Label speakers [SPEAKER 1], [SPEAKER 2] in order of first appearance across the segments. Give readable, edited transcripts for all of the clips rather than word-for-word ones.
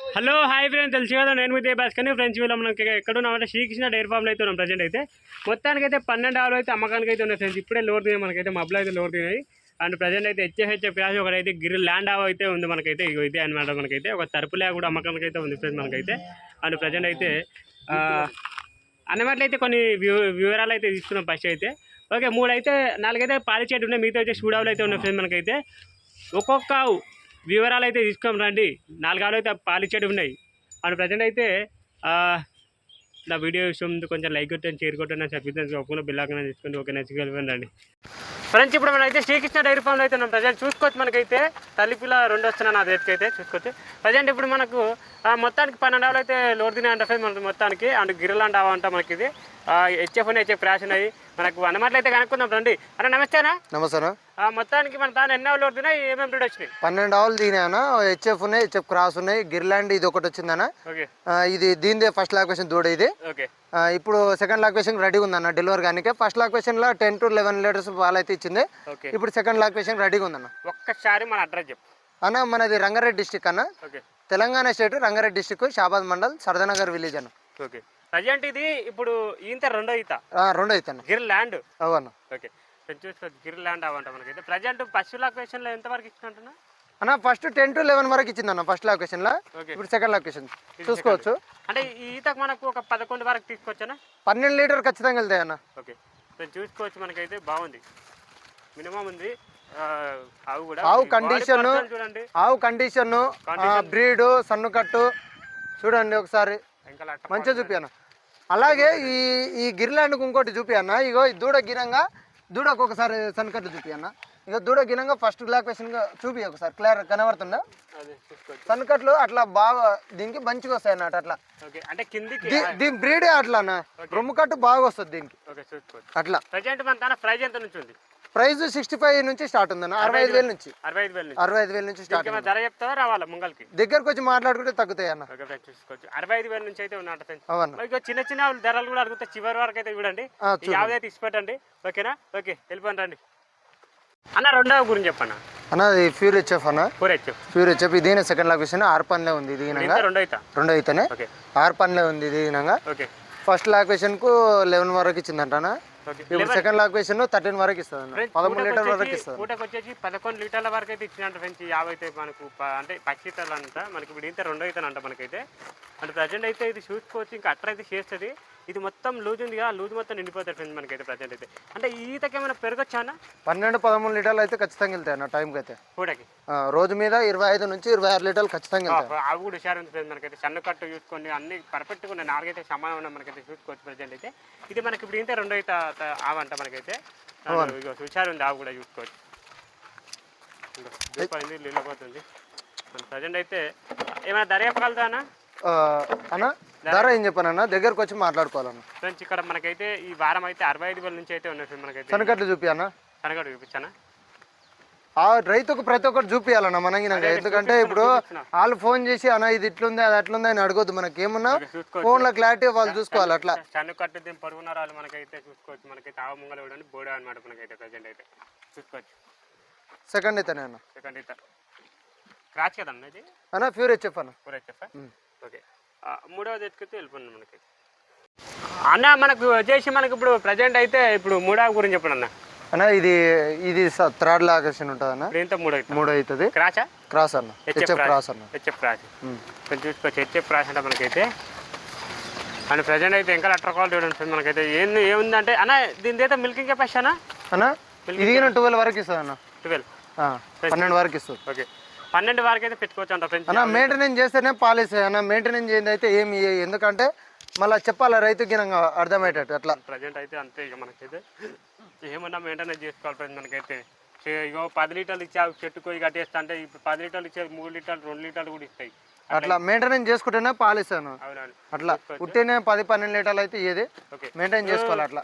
[SPEAKER 1] Hello hi friends, తెలుసు కదా నేను మీ దేబాస్. కానీ ఫ్రెండ్స్ వీళ్ళు మనకి ఎక్కడ ఉన్నామంటే శ్రీకృష్ణ డైరీ ఫామ్లో అయితే ఉన్నాం ప్రజెంట్ అయితే. మొత్తానికి అయితే 12 ఆవులు అయితే అమ్మకానికి అయితే ఉన్నాయి ఫ్రెండ్స్. ఇప్పుడే లోడ్ తినాయి మనకైతే, మబ్బులు అయితే లోడ్ తినాయి. అండ్ ప్రజెంట్ అయితే హెచ్ఎఫ్ క్రాష్ ఒకటైతే గిరి ల్యాండ్ ఆవు అయితే ఉంది మనకైతే. ఇగో ఇదే అనమాట మనకైతే. ఒక తరుపులే కూడా అమ్మకానికి అయితే ఉంది ఫ్రెండ్స్ మనకైతే. అండ్ ప్రజెంట్ అయితే అన్నమాటలు అయితే కొన్ని వివరాలు అయితే తీసుకున్నాం ఫస్ట్ అయితే. ఓకే, 3 అయితే 4 అయితే పాలిచేటి ఉన్నాయి, మిగతా అయితే చూడావులు అయితే ఉన్నాయి ఫ్రెండ్స్ మనకైతే. ఒక్కొక్క వివరాలు అయితే తీసుకోం రండి. 4 ఆవులు అయితే పాలిచేటి ఉన్నాయి. అండ్ ప్రజెంట్ అయితే నా వీడియో విషయం కొంచెం లైక్ కొట్టండి, షేర్ కొట్టండి, సబ్స్క్రైబ్ ఒప్పుకున్న బిల్లాకనే తీసుకోండి. ఓకే, నచ్చిపోయిందండి ఫ్రెండ్స్. ఇప్పుడు మనం అయితే శ్రీకృష్ణ డైరీ ఫామ్లో అయితే ఉన్నాం ప్రజెంట్. చూసుకోవచ్చు మనకైతే తల్లిపిల్ల 2 వస్తున్నాయి నా దగ్గరికి అయితే. చూసుకోవచ్చు ప్రజెంట్ ఇప్పుడు మనకు మొత్తానికి 12 ఆవులు అయితే లోడ్ తినాయి ఫ్రెండ్స్ మనకి మొత్తానికి. అండ్ గిరిలాండ్ ఆవు అంట మనకి. ఇది హెచ్ఎఫ్ క్రాష్ ఉన్నాయి మనకు. అన్నమాటలు అయితే కనుక్కుందాం రండి. అన్న నమస్తేనా.
[SPEAKER 2] నమస్తే.
[SPEAKER 1] మొత్తానికి మన తాను ఎన్ని ఆవులు లోడ్ తినాయి, ఏమేమి బ్రీడ్ వచ్చినాయి?
[SPEAKER 2] 12 ఆవులు తినాయనా. హెచ్ఎఫ్ ఉన్నాయి, హెచ్ఎఫ్ క్రాస్ ఉన్నాయి, గిర్లాండ్ ఇది ఒకటి వచ్చిందన్న.
[SPEAKER 1] ఓకే,
[SPEAKER 2] ఇది దీనిదే ఫస్ట్ లాక్వేషన్ దూడ ఇది.
[SPEAKER 1] ఓకే,
[SPEAKER 2] ఇప్పుడు సెకండ్ లాక్వేషన్ రెడీగా ఉందన్న డెలివరీ కానీ. ఫస్ట్ లాక్వేషన్ లో 10 to 11 లీటర్స్ పాలు అయితే ఇచ్చింది. ఇప్పుడు సెకండ్ లాక్వేషన్ రెడీగా ఉందన్న.
[SPEAKER 1] ఒక్కసారి మన అడ్రస్ చెప్పు
[SPEAKER 2] అన్న. మనది రంగారెడ్డి డిస్టిక్ అన్న. Telangana state Rangareddy district, Shabad mandal, Sardanagar village అన్న.
[SPEAKER 1] ఓకే, ప్రజెంట్ ఇది ఇప్పుడు ఈంత రెండో ఈత
[SPEAKER 2] అన్న.
[SPEAKER 1] గిర్ ల్యాండ్
[SPEAKER 2] అవును.
[SPEAKER 1] ఓకే, చూసుకోవచ్చు గిర్ ల్యాండ్ అవంట మనకైతే. ప్రజెంట్ పశు లాక్వేషన్ లో ఎంత వరకు ఇచ్చినట్టున్నా
[SPEAKER 2] అన్న? ఫస్ట్ 10 to 11 వరకు ఇచ్చిందన్న ఫస్ట్ లొకేషన్ లో. ఇప్పుడు సెకండ్ లొకేషన్ చూసుకోవచ్చు.
[SPEAKER 1] అంటే ఈ ఈతకు మనకు ఒక 11 వరకు తీసుకోవచ్చా?
[SPEAKER 2] 12 లీటర్ ఖచ్చితంగా వెళ్తాయి అన్న.
[SPEAKER 1] ఓకే, చూసుకోవచ్చు మనకైతే. బాగుంది, మినిమం ఉంది.
[SPEAKER 2] ఆవు కండిషన్, ఆవు కండిషన్, బ్రీడ్, సన్ను కట్టు చూడండి ఒకసారి మంచిగా చూపియన్న. అలాగే ఈ గిర్లాండ్కి ఇంకోటి చూపియన్న. ఇగో ఈ దూడ గిరంగా, దూడకు ఒకసారి సన్కట్టు చూపియన్న. ఇక దూడ గిరంగా ఫస్ట్ లాక్వేషన్ చూపి ఒకసారి క్లియర్ కనబడుతుందా? సన్కట్లు అట్లా బాగా దీనికి మంచిగా వస్తాయి అన్నట్టు. అట్లా దీని బ్రీడే అట్లా అన్న. రొమ్ము కట్టు బాగా వస్తుంది దీనికి అట్లా.
[SPEAKER 1] ప్రైజ్ ఎంత నుంచి ఉంది?
[SPEAKER 2] ప్రైస్ 65 నుంచి స్టార్ట్ ఉందన్న. 65,000 నుంచి 65,000 నుంచి స్టార్ట్.
[SPEAKER 1] ధర చెప్తావా రావాలా ముంగల్కి?
[SPEAKER 2] దగ్గరకు వచ్చి మాట్లాడుకుంటే తగ్గుతాయి అన్న.
[SPEAKER 1] చూసుకోవచ్చు 65,000 నుంచి అయితే ఉన్నట్టు. చిన్న చిన్న ధరలు కూడా అడుగుతా చివరి వరకు అయితే చూడండి. యావైతే ఇచ్చిపెట్టండి. ఓకేనా? ఓకే, వెళ్ళిపోండి రండి అన్న. రెండవ గురించి చెప్పన్న.
[SPEAKER 2] అన్న ఇది ప్యూర్ హెచ్ఎఫ్ అన్న. ప్యూర్ హెచ్ఎఫ్ ఇది సెకండ్ లాక్వేషన్. 6 పనిలే ఉంది ఇది. రెండో అయితేనే 6 పనిలే ఉంది ఇది. ఫస్ట్ లాక్వేషన్ కు 11 వరకు ఇచ్చిందంట అన్న. ఇప్పుడు సెకండ్ లాక్వేషన్ 13 వరకు ఇస్తుంది. 13 లీటర్ వరకు ఇస్తుంది.
[SPEAKER 1] పూటకు వచ్చేసి 11 లీటర్ల వరకు అయితే ఇచ్చినట్టు ఫ్రెండ్స్. 50 అయితే మనకు అంటే 10 లీటర్లు అంట మనకి. ఇప్పుడు ఇంత రెండో అయితే అంట మనకైతే. అంటే ప్రజెంట్ అయితే ఇది చూసుకోవచ్చు. ఇంకా అట్లా అయితే చేస్తుంది. ఇది మొత్తం లూజ్ ఉంది కదా, లూజ్ మొత్తం నిండిపోతారు ఫ్రెండ్స్ మనకైతే ప్రజెంట్ అయితే. అంటే ఈతకి ఏమైనా పెరగొచ్చా అన్న?
[SPEAKER 2] 12-13 లీటర్లు అయితే ఖచ్చితంగా వెళ్తాయి అన్న టైంకి అయితే.
[SPEAKER 1] పూటకి
[SPEAKER 2] రోజు మీద 25 నుంచి 26 లీటర్లు ఖచ్చితంగా వెళ్తాయి.
[SPEAKER 1] అవి కూడా హుషారు ఉంది ఫ్రెండ్స్ మనకైతే. సన్న కట్టు చూసుకోండి, అన్ని పర్ఫెక్ట్గా ఉన్నాయి. 4 అయితే సమానం ఉన్నాయి మనకైతే. చూసుకోవచ్చు ప్రజెంట్ అయితే. ఇది మనకి ఇప్పుడు ఇంత రెండో అయితే ఆవంట మనకైతే. హుషారు ఉంది ఆవు కూడా. చూసుకోవచ్చు నీళ్ళపోతుంది ప్రజెంట్ అయితే. ఏమైనా ధర చెప్పగలుగుతా అన్న?
[SPEAKER 2] అన్న ధర ఏం చెప్పానన్నా, దగ్గరకు వచ్చి మాట్లాడుకోవాలన్న.
[SPEAKER 1] ఫ్రెండ్స్ ఇక్కడ మనకైతే ఈ వారం అయితే 65,000 నుంచి అయితే ఉన్నాయి మనకైతే.
[SPEAKER 2] సనకట్లు చూపి అన్న.
[SPEAKER 1] సనకట్టు చూపించానా?
[SPEAKER 2] ఆ రైతుకు ప్రతి ఒక్కటి చూపించాలన్న మనకి. ఎందుకంటే ఇప్పుడు వాళ్ళు ఫోన్ చేసి అన్న ఇది ఇట్లుంది అది అట్లుంది అని అడగొద్దు. మనకి ఏమన్నా ఫోన్ లో క్లారిటీ వాళ్ళు చూసుకోవాలి. అట్లా
[SPEAKER 1] సన్నకట్టు దీని పడుకున్న వాళ్ళు మనకైతే చూసుకోవచ్చు. మనకైతే ఆవు ముంగల కూడా బోడా అనమాట మనకైతే ప్రజెంట్ అయితే. చూసుకోవచ్చు
[SPEAKER 2] సెకండ్ అయితేనే అన్న.
[SPEAKER 1] సెకండ్ అయితే క్రాచ్ కదన్న ఇది
[SPEAKER 2] అన్న. ప్యూర్ హెచ్ఎఫ్ అన్న.
[SPEAKER 1] Pure HF. ఓకే, మూడవది ఎత్తుకైతే వెళ్ళిపోయింది మనకి అన్న. మనకు వచ్చేసి మనకి ఇప్పుడు ప్రజెంట్ అయితే ఇప్పుడు మూడవ గురించి చెప్పండి అన్న.
[SPEAKER 2] అన్న ఇది థర్డ్ లాకేషన్ ఉంటుంది అన్న.
[SPEAKER 1] ఇంత మూడో
[SPEAKER 2] అవుతుంది. క్రాస్ అన్న. హెచ్ఎఫ్ క్రాస్ అన్న.
[SPEAKER 1] హెచ్ఎఫ్ క్రాస్ చూసుకోవచ్చు. హెచ్ఎఫ్ క్రాస్ అంటే మనకైతే. అండ్ ప్రజెంట్ అయితే ఇంకా అట్రా క్వాలిటీ ఉంటుంది మనకైతే. ఏముందంటే అన్న దీని అయితే మిల్కింగ్ కెపాసిటీ అన్న
[SPEAKER 2] ఇది 12 వరకు ఇస్తుంది అన్న. 12 వరకు ఇస్తుంది.
[SPEAKER 1] ఓకే, 12 వరకు అయితే పెట్టుకోవచ్చు అంట ఫ్రెండ్స్.
[SPEAKER 2] అన్న మెయింటెనెన్స్ చేస్తేనే పాలిస్తాయి అన్న. మెయింటెనెన్స్ చేయండి అయితే ఏమి, ఎందుకంటే మళ్ళీ చెప్పాలి రైతుకి అర్థమయ్యేటట్టు అట్లా.
[SPEAKER 1] ప్రజెంట్ అయితే అంతే. ఇక మనకైతే ఏమన్నా మెయింటెనెన్స్ చేసుకోవాలి ఫ్రెండ్స్ మనకైతే. ఇగో 10 లీటర్లు ఇచ్చా చెట్టుకోయి కట్టేస్తా అంటే ఇప్పుడు 10 లీటర్లు ఇచ్చే 3 లీటర్లు 2 లీటర్లు కూడా ఇస్తాయి.
[SPEAKER 2] అట్లా మెయింటెనెన్స్ చేసుకుంటేనే పాలిస్తాను. అట్లా పుట్టినే 10-12 లీటర్లు అయితే ఏది మెయింటైన్ చేసుకోవాలి. అట్లా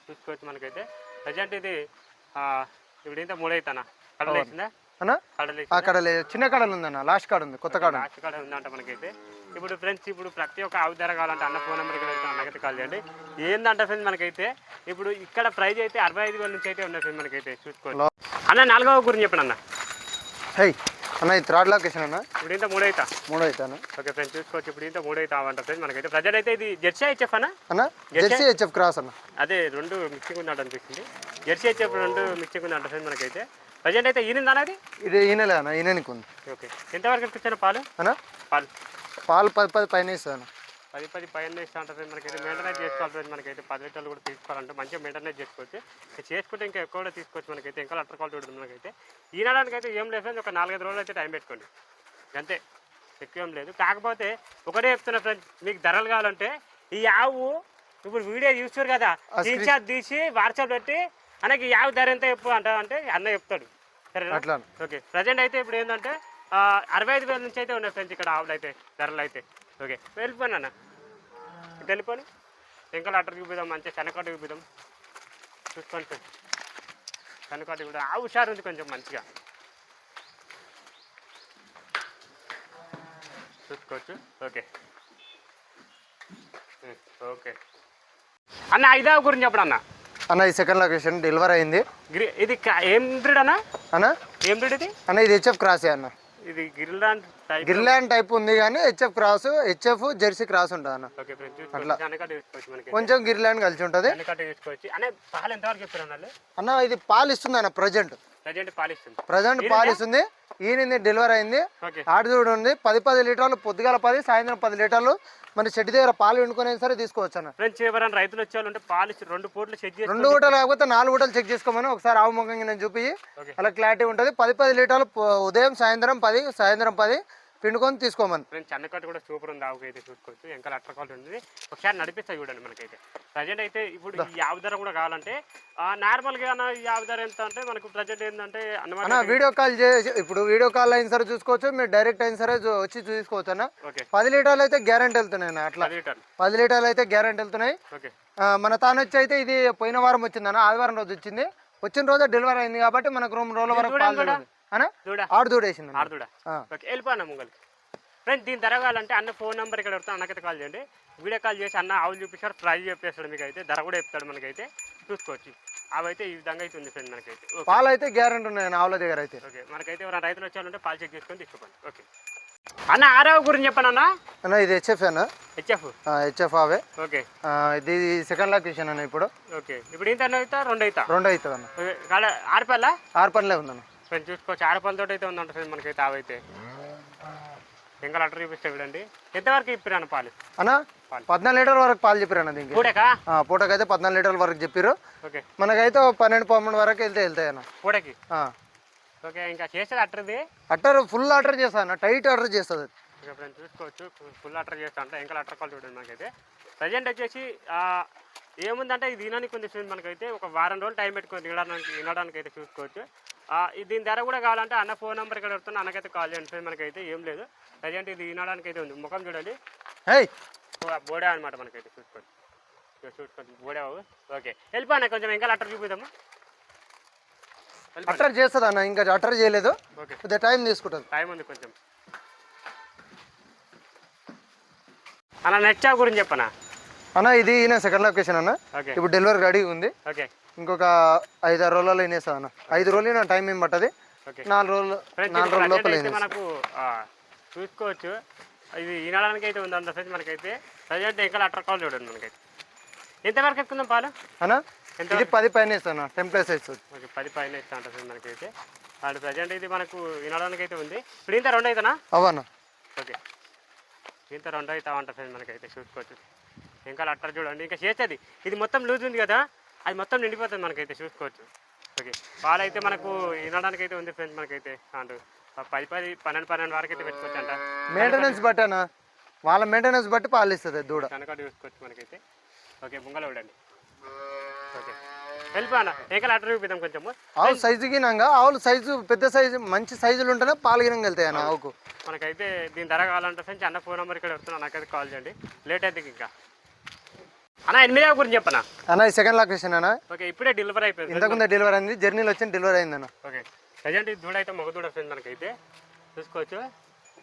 [SPEAKER 1] చూసుకోవచ్చు మనకైతే. ప్రజెంట్ ఇది ఇప్పుడు ఇంత 3 అవుతానా? కడలు వేసిందా
[SPEAKER 2] అన్న? అక్కడ చిన్న కడలు ఉందన్న. లాస్ట్ కాడ ఉంది, కొత్త కాడ
[SPEAKER 1] ఉందంట మనకైతే. ఇప్పుడు ఫ్రెండ్స్ ఇప్పుడు ప్రతి ఒక్క ఆవు ధర కావాలంటే అన్న ఫోన్ నెంబర్కి వెళ్తే అన్నకైతే కాల్ చేయండి. ఏందంటే ఫ్రెండ్స్ మనకైతే ఇప్పుడు ఇక్కడ ప్రైజ్ అయితే 65,000 నుంచి అయితే ఉన్నాయి ఫ్రెండ్స్ మనకైతే. చూసుకోవాలి అన్న. 4వ గురించి చెప్పండి అన్న.
[SPEAKER 2] అన్న ఇది థర్డ్ లొకేషన్ అన్న.
[SPEAKER 1] ఇప్పుడు ఇంత మూడైతా
[SPEAKER 2] అవుతాను.
[SPEAKER 1] ఓకే ఫ్రెండ్స్ చూసుకోవచ్చు. ఇప్పుడు ఇంత మూడైతా అవంటారు ఫ్రెండ్స్ మనకైతే ప్రజెంట్ అయితే ఇది జెర్సీ హెచ్ఎఫ్
[SPEAKER 2] అన్న జెర్సీ హెచ్ఎఫ్ క్రాస్ అన్న.
[SPEAKER 1] అదే రెండు మిక్సింగ్ ఉన్నట్టు అనిపిస్తుంది. జెర్సీ హెచ్ఎఫ్ రెండు మిక్సింగ్ ఉన్నట్టు ఫ్రెండ్స్ మనకైతే ప్రజెంట్ అయితే ఈయన అనేది
[SPEAKER 2] ఇది ఈయనలే అన్న, ఈయనకి ఉంది.
[SPEAKER 1] ఓకే ఎంతవరకు ఇచ్చాను పాలు
[SPEAKER 2] అన్న? పాలు 10 పైన ఇస్తాను.
[SPEAKER 1] 10 పైన ఇస్తా ఉంటుంది మనకైతే. మెయింటెనెన్స్ చేసుకోవాలి మనకైతే 10 లీటర్లు కూడా తీసుకోవాలంటే మంచిగా మెయింటెనెన్స్ చేసుకోవచ్చు. చేసుకుంటే ఇంకా ఎక్కువ కూడా తీసుకోవచ్చు మనకైతే. ఇంకా అట్టర్ క్వాలిటీ ఉంటుంది మనకైతే. ఈనాడానికి అయితే ఏం లేదు, ఒక 4-5 రోజులు అయితే టైం పెట్టుకోండి అంతే, ఎక్కువ ఏం లేదు. కాకపోతే ఒకటే చెప్తున్నా ఫ్రెండ్స్, మీకు ధరలు కావాలంటే ఈ ఆవు ఇప్పుడు వీడియో చూస్తారు కదా, స్క్రీన్ షాట్ తీసి వాట్సాప్ పెట్టి అన్నకి ఈ ఆవు ధర ఎంత చెప్పు అంటే అన్న చెప్తాడు. సరేనా? ఓకే ప్రజెంట్ అయితే ఇప్పుడు ఏంటంటే 65,000 నుంచి అయితే ఉన్నాయి ఫ్రెండ్స్ ఇక్కడ ఆవులు అయితే ధరలు అయితే. ఓకే వెళ్ళిపోను అన్న, ఇటు వెళ్ళిపోను. ఇంకా అట్టర్ చూపిద్దాం, మంచిగా శనకాటు చూపిద్దాం. చూసుకోండి ఫ్రెండ్స్, శనకాటు కూడా ఆ హుషారు ఉంది కొంచెం మంచిగా చూసుకోవచ్చు. ఓకే ఓకే అన్న ఐదావు గురించి చెప్పడం అన్న.
[SPEAKER 2] అన్న ఈ సెకండ్ లొకేషన్ డెలివరీ అయింది.
[SPEAKER 1] ఇది ఏం బ్రీడ్ అన్న?
[SPEAKER 2] అన్న
[SPEAKER 1] ఏం బ్రీడ్ ఇది?
[SPEAKER 2] అన్న ఇది హెచ్ఎఫ్ క్రాసే అన్న.
[SPEAKER 1] ఇది గిర్లాండ్
[SPEAKER 2] టైప్ ఉంది కానీ HF cross, HF Jersey cross ఉంటుంది అన్న. అట్లా కొంచెం గిర్లాండ్ కలిసి ఉంటుంది.
[SPEAKER 1] పాలు ఎంతవరకు చెప్తారు
[SPEAKER 2] అన్న? ఇది పాలు ఇస్తుంది అన్న. ప్రజెంట్ పాలు ఇస్తుంది. ఈయన డెలివరీ అయింది. ఆడదూడు ఉంది. 10 లీటర్లు పొద్దుగాల 10, సాయంత్రం 10 లీటర్లు. మన చెట్టు దగ్గర పాలు వండుకునే సరే తీసుకోవచ్చు అన్న.
[SPEAKER 1] ఫ్రెండ్స్ ఎవరైనా రైతులు వచ్చేవాళ్ళంటే పాలు 2 పూటలు చెక్ చేసి
[SPEAKER 2] 2 పూటలు లేకపోతే 4 పూటలు చెక్ చేసుకోమని ఒకసారి ఆవు ముఖంగా నేను చూపి అలా క్లారిటీ ఉంటుంది. 10 లీటర్లు ఉదయం సాయంత్రం 10 పిండుకొని తీసుకోమని.
[SPEAKER 1] ఫ్రెండ్స్ చెన్నకట్టు కూడా సూపర్ ఉంది ఆవుకి అయితే చూసుకోవచ్చు. ఇంకా అట్టర్ క్వాలిటీ ఉంది. ఒకసారి నడిపిస్తాయి చూడండి మనకైతే. ప్రజెంట్ అయితే ఇప్పుడు ఈ ఆవు ధర కూడా కావాలంటే నార్మల్గా ఈ ఆవు ధర ఎంత అంటే మనకు ప్రజెంట్ ఏంటంటే
[SPEAKER 2] అన్న వీడియో కాల్ చేసి ఇప్పుడు వీడియో కాల్ అయిన సరే చూసుకోవచ్చు, మీరు డైరెక్ట్ అయిన సరే వచ్చి చూసుకోవచ్చు అన్న. 10 లీటర్లు అయితే గ్యారెంటీ వెళ్తున్నాయి అన్న. అట్లా 10 లీటర్లు అయితే గ్యారెంటీ వెళ్తున్నాయి. మన తాను వచ్చి అయితే ఇది పోయిన వారం వచ్చింది అన్న, ఆదివారం రోజు వచ్చింది. వచ్చిన రోజు డెలివరీ అయింది కాబట్టి మనకు 2 రోజుల వరకు పాలు ఆడుదూడేసింది.
[SPEAKER 1] వెళ్ళిపోయినా ముంగల్కి ఫ్రెండ్స్. దీని ధర కావాలంటే అన్న ఫోన్ నెంబర్ ఇక్కడ పెడతాను, అన్నకైతే కాల్ చేయండి. వీడియో కాల్ చేసి అన్న ఆవులు చూపిస్తారు, ప్రైజ్ చెప్పేస్తాడు మీకు అయితే, ధర కూడా చెప్తాడు మనకైతే. చూసుకోవచ్చు అవి అయితే ఈ విధంగా అయితే ఉంది ఫ్రెండ్ మనకైతే.
[SPEAKER 2] పాలు అయితే గ్యారెంటీ ఉన్నాయి ఆవుల దగ్గర అయితే.
[SPEAKER 1] ఓకే మనకైతే ఎవరైనా రైతులు వచ్చారంటే పాలు చెక్ చేసుకొని తీసుకోండి. ఓకే అన్న ఆరావు గురించి చెప్పండి అన్న.
[SPEAKER 2] అన్న ఇది హెచ్ఎఫ్ అన్న. హెచ్ఎఫ్ అవే.
[SPEAKER 1] ఓకే
[SPEAKER 2] ఇది సెకండ్ లొకేషన్ అన్న ఇప్పుడు.
[SPEAKER 1] ఓకే ఇప్పుడు ఇంత అవుతా 2
[SPEAKER 2] అవుతుంది అన్న. 6 పళ్ళే ఉందన్న
[SPEAKER 1] ఫ్రెండ్. చూసుకోవచ్చు 6 పళ్ళతో అయితే ఉందంట ఫ్రెండ్ మనకైతే అవైతే. ఇంకా అట్టర్ చూపిస్తే చూడండి. ఎంతవరకు చెప్పారు పాలు
[SPEAKER 2] అన్న? 14 లీటర్ వరకు పాలు చెప్పారు అన్న. దీనికి పూటకైతే 14 లీటర్ల వరకు చెప్పారు.
[SPEAKER 1] ఓకే
[SPEAKER 2] మనకైతే 12 వరకు వెళ్తాయి అన్న
[SPEAKER 1] పూటకి. ఓకే ఇంకా చేస్తుంది
[SPEAKER 2] అట్టర్ ఫుల్ అట్టర్ చేస్తా అన్న, టైట్ అట్టర్ చేస్తుంది.
[SPEAKER 1] ఓకే ఫ్రెండ్స్ చూసుకోవచ్చు ఫుల్ అట్టర్ చేస్తా అంటే. ఇంకా అట్టర్ కాల్ చూడండి మనకైతే. ప్రజెంట్ వచ్చేసి ఏముందంటే ఇది తినడానికి ఉంది ఫ్రెండ్ మనకైతే. ఒక వారం రోజులు టైం పెట్టుకొని తినడానికి అయితే చూసుకోవచ్చు. దీని ధర కూడా కావాలంటే అన్న ఫోన్ నెంబర్ ఇక్కడ పెడుతున్నా, అన్నకైతే కాల్ చేయండి ఫ్రెండ్. మనకైతే ఏం లేదు ప్రజెంట్ ఇది తినడానికి అయితే ఉంది. ముఖం చూడండి బోడా అనమాట మనకైతే. చూసుకోండి బోడా. ఓకే వెళ్ళిపోయినా కొంచెం ఇంకా అట్టర్ చూపిద్దాము.
[SPEAKER 2] అట్టర్ చేస్తుంది అన్న, ఇంకా అట్టర్ చేయలేదు. ఓకే టైం తీసుకుంటుంది,
[SPEAKER 1] టైం ఉంది కొంచెం. అన్న నెక్స్ట్ గురించి చెప్పనా
[SPEAKER 2] అన్న? ఇది ఈయన సెకండ్ లొకేషన్ అన్న. ఇప్పుడు డెలివరీ రెడీ ఉంది.
[SPEAKER 1] ఓకే ఇంకొక
[SPEAKER 2] 5-6 రోజుల్లో వినేస్తా అన్న. 5 రోజులు టైం ఏం పట్టది. 4 రోజులు లోపల
[SPEAKER 1] మనకు చూసుకోవచ్చు. ఇది ఈనడానికి అయితే ఉందంట ఫ్రెండ్స్ మనకైతే. ప్రజెంట్ ఇంకా అట్టర్ కాల్ చూడండి మనకైతే. ఎంతవరకు ఎక్కుందాం పాలు
[SPEAKER 2] అన్న? ఇది 10 పైన ఇస్తాను, 10 ప్లస్ ఇస్తుంది.
[SPEAKER 1] ఓకే 10 పైన ఇస్తా అంట ఫ్రెండ్ మనకైతే. అండ్ ప్రజెంట్ ఇది మనకు వినడానికి అయితే ఉంది. ఇప్పుడు ఇంత 2 అవుతానా?
[SPEAKER 2] అవన్న.
[SPEAKER 1] ఓకే ఇంత 2 అవుతామంట ఫ్రెండ్ మనకైతే. చూసుకోవచ్చు ఇంకా అట్టర్ చూడండి. ఇంకా చేస్తుంది ఇది మొత్తం లూజ్ ఉంది కదా, అది మొత్తం నిండిపోతుంది మనకైతే. చూసుకోవచ్చు. ఓకే పాలు అయితే మనకు వినడానికి అయితే ఉంది ఫ్రెండ్స్ మనకైతే. అండ్ 10, 12 వరకు అయితే పెట్టుకోవచ్చు అంట.
[SPEAKER 2] మెయింటెనెన్స్ బట్టి అన్న, వాళ్ళ మెయింటెనెన్స్ బట్టి పాలు ఇస్తుంది దూడ.
[SPEAKER 1] కనుక చూసుకోవచ్చు మనకైతే. ఓకే ముంగలో చూడండి. ఓకే వెళ్ళిపోయినా ఇంకా అట్టర్ చూపిద్దాం కొంచెము.
[SPEAKER 2] ఆవు సైజు గినంగా, ఆవులు సైజు పెద్ద సైజు మంచి సైజులు ఉంటేనే పాలు గినంగా వెళ్తాయి అన్న ఆవుకు.
[SPEAKER 1] మనకైతే దీని ధర కావాలంటే ఫ్రెండ్స్ అన్న ఫోన్ నెంబర్ ఇక్కడ వస్తున్నా, నాకైతే కాల్ చేయండి. లేట్ అయితే ఇంకా అన్న 8వ గురించి చెప్పనా
[SPEAKER 2] అన్న? ఈ సెకండ్ లొకేషన్ అన్న.
[SPEAKER 1] ఓకే ఇప్పుడే డెలివరీ అయిపోయింది.
[SPEAKER 2] ఇంతకుముందే డెలివరీ అయింది, జర్నీలో వచ్చి డెలివరీ అయింది అన్న.
[SPEAKER 1] ఓకే ప్రజెంట్ ఇది దూడ అయితే మగ దూడ ఫ్రెండ్ మనకైతే. చూసుకోవచ్చు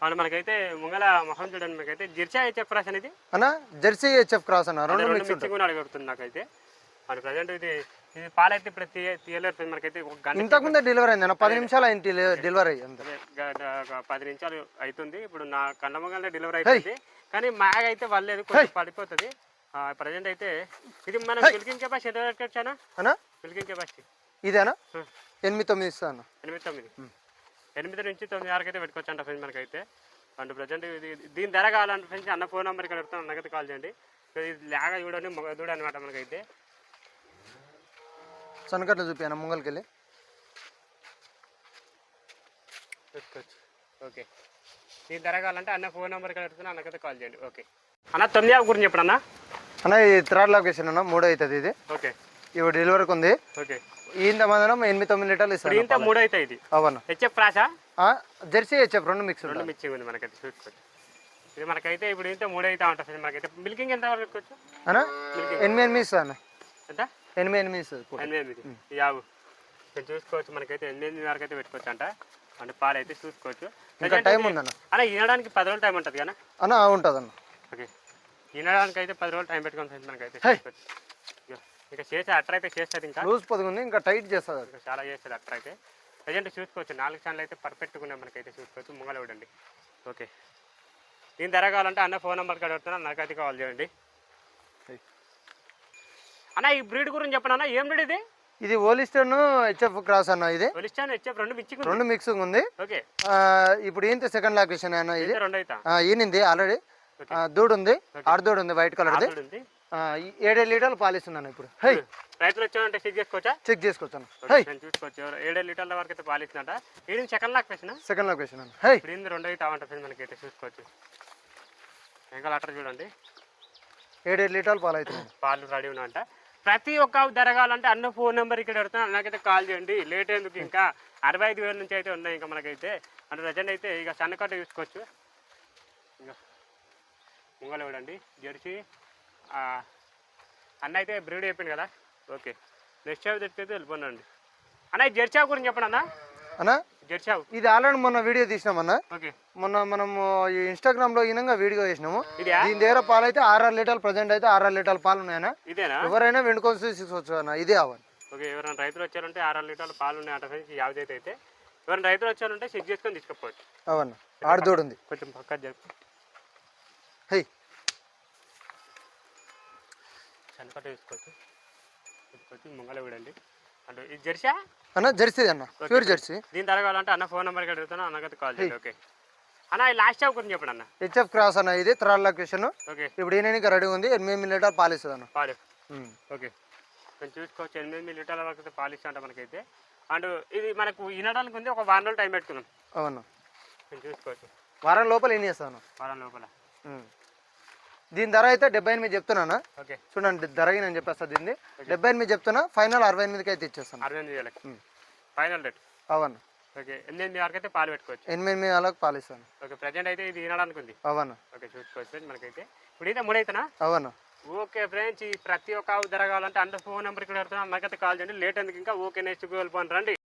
[SPEAKER 1] అండ్ మనకైతే ముంగల మొహం చూడండి మనకైతే. జెర్సీ హెచ్ఎఫ్ క్రాస్ అనేది
[SPEAKER 2] అన్న. జెర్సీ హెచ్ఎఫ్ క్రాస్ అన్న. 2 మిక్సింగ్
[SPEAKER 1] కూడా అడుగుతుంది నాకైతే. అండ్ ప్రజెంట్ ఇది పాలైతే ఇప్పుడు తీయలేరు ఫ్రెండ్స్ మనకైతే ఒక గంట
[SPEAKER 2] ఇంతకుముందే డెలివరీ అయింది అన్న 10 నిమిషాలు అయింది డెలివరీ అయ్యి అంతే.
[SPEAKER 1] ఒక 10 నిమిషాలు అవుతుంది. ఇప్పుడు నా కళ్ళ ముంగల్నే డెలివరీ అవుతుంది. కానీ మ్యాగ్ అయితే వాళ్ళలేదు, కొంచెం పడిపోతుంది. ప్రజెంట్ అయితే ఇది మన మిల్కింగ్ కెపాసిటీ ఎంత పెట్టుకోవచ్చానా
[SPEAKER 2] అన్నా?
[SPEAKER 1] మిల్కింగ్ కెపాసిటీ
[SPEAKER 2] ఇదేనా 8-9 ఇస్తాను.
[SPEAKER 1] 8 నుంచి 9 వరకు అయితే పెట్టుకోవచ్చు అంట ఫ్రెండ్స్ మనకైతే. అండ్ ప్రజెంట్ ఇది దీని ధర కావాలంటే ఫ్రెండ్స్ అన్న ఫోన్ నెంబర్ ఇక్కడ పెడతాను, అన్నకైతే కాల్ చేయండి. ఇది లాగా చూడండి, మగ దూడ అనమాట మనకైతే.
[SPEAKER 2] సన్నకట్లు చూపాను ముంగల్కి వెళ్ళి
[SPEAKER 1] పెట్టుకోవచ్చు. ఓకే, దీని ధర కావాలంటే అన్న ఫోన్ నెంబర్ ఇక్కడ పెడుతున్నా, అన్నకైతే కాల్ చేయండి. ఓకే అన్న 9 గురించి చెప్పండి అన్న.
[SPEAKER 2] అన్న ఇది థర్డ్ లొకేషన్ అన్న, 3 అవుతుంది ఇది.
[SPEAKER 1] ఓకే,
[SPEAKER 2] ఇప్పుడు డెలివరీకి ఉంది.
[SPEAKER 1] ఓకే,
[SPEAKER 2] ఇంత మందనం 8-9 లీటర్లు ఇస్తాను.
[SPEAKER 1] ఇంత 3 అవుతాయి ఇది.
[SPEAKER 2] అవన్న
[SPEAKER 1] హెచ్ఎఫ్ క్రాసా?
[SPEAKER 2] జెర్సీ హెచ్ఎఫ్ 2 మిక్స్
[SPEAKER 1] మిక్సింగ్ ఉంది మనకైతే, చూసుకోవచ్చు. ఇది మనకైతే ఇప్పుడు ఇంత 3 అవుతా ఉంటుంది మనకైతే. మిల్కింగ్ ఎంత వరకు పెట్టుకోవచ్చు
[SPEAKER 2] అన్న? 8-8 ఇస్తాను.
[SPEAKER 1] ఎంత?
[SPEAKER 2] 8-8 ఇస్తుంది.
[SPEAKER 1] 8 యావు ఇక్కడ చూసుకోవచ్చు. మనకైతే 8 వరకు అయితే పెట్టుకోవచ్చు అంట. అంటే పాలు అయితే చూసుకోవచ్చు.
[SPEAKER 2] ఇంకా టైం ఉందన్న.
[SPEAKER 1] అలా ఈనడానికి 10 రోజులు టైం ఉంటుంది కదా
[SPEAKER 2] అన్న? ఉంటుంది అన్న.
[SPEAKER 1] ఓకే, ఈనడానికి అయితే 10 రోజులు టైం పెట్టుకోవాలి మనకైతే. ఇంకా చేసే అట్టర్ అయితే చేస్తుంది, ఇంకా
[SPEAKER 2] లూజ్ పొదుగుంది, ఇంకా టైట్ చేస్తుంది.
[SPEAKER 1] ఇంకా చాలా చేస్తుంది అట్టర్ అయితే. ప్రజెంట్ చూసుకోవచ్చు 4 ఛానల్ అయితే పర్ఫెక్ట్గా ఉన్నాయి మనకైతే, చూసుకోవచ్చు. ముంగలు చూడండి. ఓకే, దీని ధర కావాలంటే అన్న ఫోన్ నెంబర్ కాడ పెడుతున్నా, నాకైతే కాల్ చేయండి. అన్న ఈ బ్రీడ్ గురించి చెప్పండి అన్న, ఏం బ్రీడ్ ఇది?
[SPEAKER 2] ఇది ఓలిస్టన్ హెచ్ఎఫ్ క్రాస్ అన్న. ఇది
[SPEAKER 1] ఒలిస్టాన్ హెచ్ఎఫ్
[SPEAKER 2] 2 మిక్సింగ్ ఉంది.
[SPEAKER 1] ఓకే,
[SPEAKER 2] ఇప్పుడు ఏంటి సెకండ్ లొకేషన్ అన్న. ఇది
[SPEAKER 1] 2 అవుతా
[SPEAKER 2] ఈనింది ఆల్రెడీ. దూడు ఉంది, ఆడదూడు ఉంది, వైట్ కలర్ది. 7 లీటర్లు పాలిస్తున్నాను ఇప్పుడు.
[SPEAKER 1] రైతులు వచ్చామంటే చెక్ చేసుకోవచ్చా?
[SPEAKER 2] చెక్ చేసుకోవచ్చాను.
[SPEAKER 1] చూసుకోవచ్చు. 7 లీటర్ల వరకు అయితే పాలిస్తుందంట. ఇది సెకండ్ లొకేషన్.
[SPEAKER 2] సెకండ్ లొకేషన్ అన్న.
[SPEAKER 1] ఇప్పుడు 2 అవుతా ఉంటుంది మనకైతే, చూసుకోవచ్చు. ఇంకా అట్టర్ చూడండి,
[SPEAKER 2] 7 లీటర్లు పాలు అవుతుంది.
[SPEAKER 1] పాలు రెడీ ఉన్నాయంట. ప్రతి ఒక్క జరగాలంటే అన్న ఫోన్ నెంబర్ ఇక్కడ పెడుతున్నా, నాకైతే కాల్ చేయండి. లేట్ ఎందుకు, ఇంకా 65,000 నుంచి అయితే ఉన్నాయి ఇంకా మనకైతే. అంటే ప్రజెంట్ అయితే ఇక సన్నకట్ట చూసుకోవచ్చు. ఇంకా ముంగలు చూడండి, జెర్సీ అన్న అయితే బ్రీడ్ అయిపోయింది కదా. ఓకే, నెక్స్ట్ షాప్ తెచ్చితే వెళ్ళిపోనండి అన్న. ఈ జెర్సీ గురించి చెప్పండి అన్న.
[SPEAKER 2] అన్న
[SPEAKER 1] జెర్సీ
[SPEAKER 2] ఇది ఆల్రెడీ మొన్న వీడియో తీసినామన్న.
[SPEAKER 1] ఓకే,
[SPEAKER 2] మొన్న మనము ఈ ఇన్స్టాగ్రామ్ లో ఈనంగా వీడియో చేసినాము. దీని దగ్గర పాలు అయితే 6 లీటర్లు ప్రజెంట్ అయితే 6 లీటర్ల పాలు ఉన్నాయన్న.
[SPEAKER 1] ఇదేనా?
[SPEAKER 2] ఎవరైనా వెండుకొని తీసుకోవచ్చు అన్న. ఇదే అవ్వాలి.
[SPEAKER 1] ఓకే, ఎవరైనా రైతులు వచ్చారంటే 6 లీటర్ల పాలు ఉన్నాయి అట. యావజ్ అయితే ఎవరైనా రైతులు వచ్చారంటే చెక్ చేసుకొని తీసుకోవచ్చు.
[SPEAKER 2] అవన్న ఆడదోడు ఉంది,
[SPEAKER 1] కొంచెం పక్క జరుపు. సన్నకట్ట తీసుకోవచ్చు. ముంగల చూడండి. అంటే ఇది జెర్సీ
[SPEAKER 2] అన్న? జెర్సీ అన్న, ప్యూర్ జెర్సీ.
[SPEAKER 1] దీని ధర కావాలంటే అన్న ఫోన్ నెంబర్కి అడుగుతాను, అన్నకైతే కాల్ చేయండి. ఓకే అన్న, ఈ లాస్ట్ షాప్ గురించి చెప్పండి అన్న.
[SPEAKER 2] హెచ్ఎఫ్ క్రాస్ అన్న. ఇది థర్డ్ లొకేషన్.
[SPEAKER 1] ఓకే,
[SPEAKER 2] ఇప్పుడు ఈయన రెడీ ఉంది. 8 లీటర్ పాలు ఇస్తుంది అన్న.
[SPEAKER 1] పాలు. ఓకే, కొంచెం చూసుకోవచ్చు. 8 లీటర్ల వరకు అయితే పాలు ఇస్తా మనకైతే. అండ్ ఇది మనకు వినడానికి ఉంది. ఒక 1 రోజులు టైం పెట్టుకున్నాం.
[SPEAKER 2] అవును,
[SPEAKER 1] కొంచెం చూసుకోవచ్చు.
[SPEAKER 2] వారం లోపల ఏం చేస్తాను?
[SPEAKER 1] వారం లోపల.
[SPEAKER 2] దీని ధర అయితే 78 చెప్తున్నానా.
[SPEAKER 1] ఓకే,
[SPEAKER 2] చూడండి ధరకి నేను చెప్పేస్తాను. దీన్ని 78 చెప్తున్నా, ఫైనల్ 68కి అయితే ఇచ్చేస్తాను.
[SPEAKER 1] 68,000 ఫైనల్ రేట్.
[SPEAKER 2] అవన్న.
[SPEAKER 1] ఓకే, 8 వరకు అయితే పాలు పెట్టుకోవచ్చు.
[SPEAKER 2] 8 వాళ్ళకి పాలు ఇస్తాను.
[SPEAKER 1] ఓకే, ప్రజెంట్ అయితే ఇది వినడానికి ఉంది.
[SPEAKER 2] అవన్న.
[SPEAKER 1] ఓకే, చూసుకోవచ్చు మనకైతే. ఇప్పుడు అయితే 3 అవుతానా?
[SPEAKER 2] అవన్న.
[SPEAKER 1] ఓకే ఫ్రెండ్స్, ఈ ప్రతి ఒక్క ధర కావాలంటే అంత ఫోన్ నెంబర్కి పెడుతున్నా, నాకైతే కాల్ చేయండి. లేట్ ఎందుకు ఇంకా. ఓకే, నెక్స్ట్ వెళ్ళిపోండి రండి.